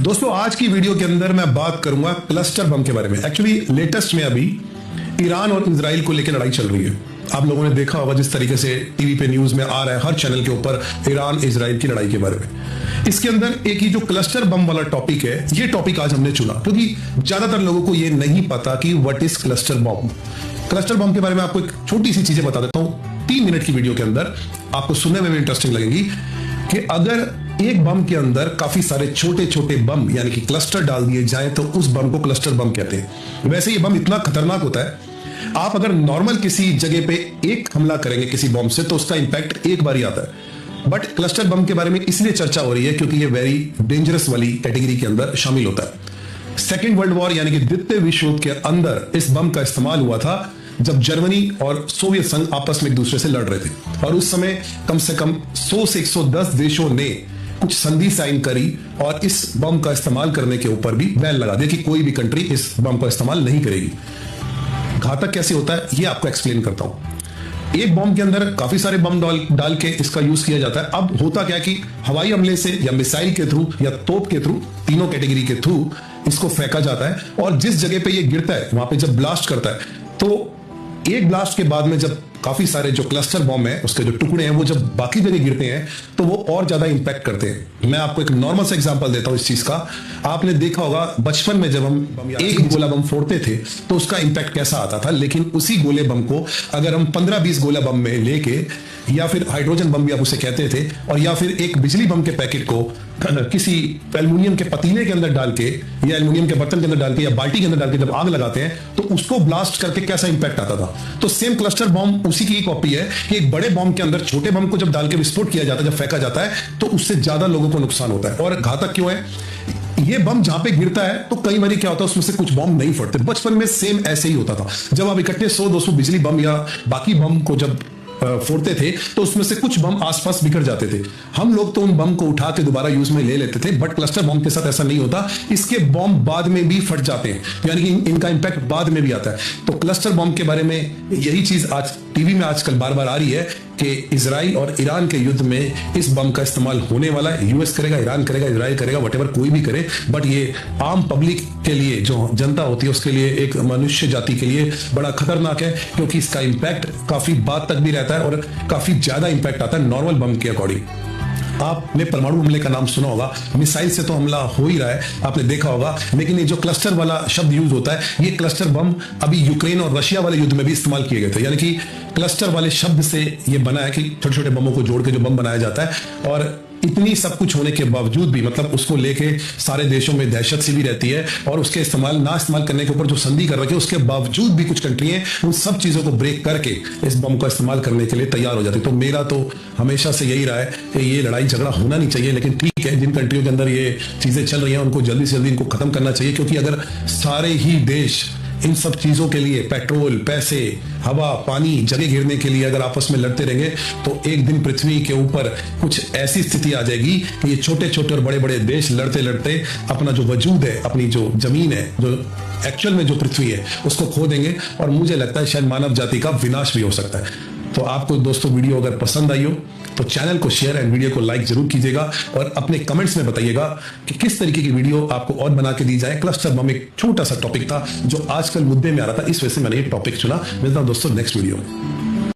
दोस्तों आज की वीडियो के अंदर मैं बात करूंगा क्लस्टर बम के बारे में। एक्चुअली लेटेस्ट में अभी ईरान और इजराइल को लेकर लड़ाई चल रही है। आप लोगों ने देखा होगा जिस तरीके से टीवी पे न्यूज में आ रहा है, हर चैनल के ऊपर ईरान इजराइल की लड़ाई के बारे में। इसके अंदर एक ही जो क्लस्टर बम वाला टॉपिक है, ये टॉपिक आज हमने चुना क्योंकि ज्यादातर लोगों को ये नहीं पता कि what is cluster bomb. Cluster bomb के बारे में आपको एक छोटी सी चीजें बता देता हूं 3 मिनट की वीडियो के अंदर, आपको सुनने में भी इंटरेस्टिंग लगेगी कि अगर एक बम के अंदर काफी सारे छोटे छोटे बम यानी कि क्लस्टर डाल दिए जाए तो उस बम को क्लस्टर बम कहते हैं। वैसे ये बम इतना खतरनाक होता है, आप अगर नॉर्मल किसी जगह पे एक हमला करेंगे किसी बम से तो उसका इंपैक्ट एक बार ही आता है, बट क्लस्टर बम के बारे में इसलिए चर्चा हो रही है क्योंकि ये वेरी डेंजरस वाली कैटेगरी के अंदर शामिल होता है। सेकेंड वर्ल्ड वॉर यानी कि द्वितीय विश्व युद्ध के अंदर इस बम का इस्तेमाल हुआ था जब जर्मनी और सोवियत संघ आपस में एक दूसरे से लड़ रहे थे, और उस समय कम से कम 100 से 110 देशों ने कुछ संधि साइन करी और इस बम का इस्तेमाल करने के ऊपर भी बैन लगा दिया कि कोई भी कंट्री इस बम का इस्तेमाल नहीं करेगी। घातक कैसे होता है ये आपको एक्सप्लेन करता हूं। एक बम के अंदर काफी सारे बम डाल के इसका यूज किया जाता है। अब होता क्या कि हवाई हमले से या मिसाइल के थ्रू या तोप के थ्रू, तीनों कैटेगरी के थ्रू इसको फेंका जाता है, और जिस जगह पे ये गिरता है वहां पे जब ब्लास्ट करता है तो एक ब्लास्ट के बाद में जब काफी सारे जो क्लस्टर बम है उसके जो टुकड़े हैं वो जब बाकी जगह गिरते हैं तो वो और ज्यादा इंपैक्ट करते हैं। मैं आपको एक नॉर्मल सा एग्जांपल देता हूं इस चीज का। आपने देखा होगा बचपन में जब हम एक गोला बम फोड़ते थे तो उसका इंपैक्ट कैसा आता था, लेकिन उसी गोले बम को अगर हम 15-20 गोला बम में लेके, या फिर हाइड्रोजन बम भी आप उसे कहते थे, और या फिर एक बिजली बम के पैकेट को किसी एल्युमिनियम के पतीले के अंदर डाल के या एल्युमिनियम के बर्तन के अंदर डाल के या बाल्टी के अंदर डाल के जब आग लगाते हैं तो उसको ब्लास्ट करके कैसा इंपैक्ट आता था। तो सेम क्लस्टर बम उसी की कॉपी है कि एक बड़े बम के अंदर छोटे बम को जब डाल के विस्फोट किया जाता है, जब फेंका जाता है तो उससे ज्यादा लोगों को नुकसान होता है। और घातक क्यों है, ये बम जहां पे गिरता है तो कई बार क्या होता है उसमें से कुछ बम नहीं फटते। बचपन में सेम ऐसे ही होता था, जब आप इकट्ठे 100-200 बिजली बम या बाकी बम को जब फोड़ते थे तो उसमें से कुछ बम आसपास बिखर जाते थे। हम लोग तो उन बम को उठा के दोबारा यूज में ले लेते थे, बट क्लस्टर बम के साथ ऐसा नहीं होता। इसके बम बाद में भी फट जाते हैं, यानी कि इनका इंपैक्ट बाद में भी आता है। तो क्लस्टर बम के बारे में यही चीज आज टीवी में आजकल बार बार आ रही है कि इजराइल और ईरान के युद्ध में इस बम का इस्तेमाल होने वाला है। यूएस करेगा, ईरान करेगा, इजराइल करेगा, व्हाटएवर कोई भी करे, बट ये आम पब्लिक के लिए, जो जनता होती है उसके लिए, एक मनुष्य जाति के लिए बड़ा खतरनाक है क्योंकि इसका इंपैक्ट काफी बाद तक भी रहता है और काफी ज्यादा इंपैक्ट आता है नॉर्मल बम के अकॉर्डिंग। आपने परमाणु हमले का नाम सुना होगा, मिसाइल से तो हमला हो ही रहा है, आपने देखा होगा, लेकिन ये जो क्लस्टर वाला शब्द यूज होता है, ये क्लस्टर बम अभी यूक्रेन और रशिया वाले युद्ध में भी इस्तेमाल किए गए थे। यानी कि क्लस्टर वाले शब्द से ये बना है कि छोटे छोटे बमों को जोड़ के जो बम बनाया जाता है। और इतनी सब कुछ होने के बावजूद भी, मतलब उसको लेके सारे देशों में दहशत सी भी रहती है, और उसके ना इस्तेमाल करने के ऊपर जो संधि कर रखे उसके बावजूद भी कुछ कंट्रियां उन सब चीजों को ब्रेक करके इस बम का इस्तेमाल करने के लिए तैयार हो जाती। तो मेरा तो हमेशा से यही रहा है कि ये लड़ाई झगड़ा होना नहीं चाहिए, लेकिन ठीक है, जिन कंट्रियों के अंदर ये चीजें चल रही हैं उनको जल्दी से जल्दी इनको खत्म करना चाहिए, क्योंकि अगर सारे ही देश इन सब चीजों के लिए, पेट्रोल, पैसे, हवा, पानी, जगह गिरने के लिए अगर आपस में लड़ते रहेंगे तो एक दिन पृथ्वी के ऊपर कुछ ऐसी स्थिति आ जाएगी कि ये छोटे छोटे और बड़े बड़े देश लड़ते लड़ते अपना जो वजूद है, अपनी जो जमीन है, जो एक्चुअल में जो पृथ्वी है, उसको खो देंगे, और मुझे लगता है शायद मानव जाति का विनाश भी हो सकता है। तो आपको दोस्तों वीडियो अगर पसंद आई हो तो चैनल को शेयर एंड वीडियो को लाइक जरूर कीजिएगा, और अपने कमेंट्स में बताइएगा कि किस तरीके की वीडियो आपको और बना के दी जाए। क्लस्टर बम एक छोटा सा टॉपिक था जो आजकल मुद्दे में आ रहा था, इस वजह से मैंने ये टॉपिक चुना। मिलता हूं दोस्तों नेक्स्ट वीडियो में।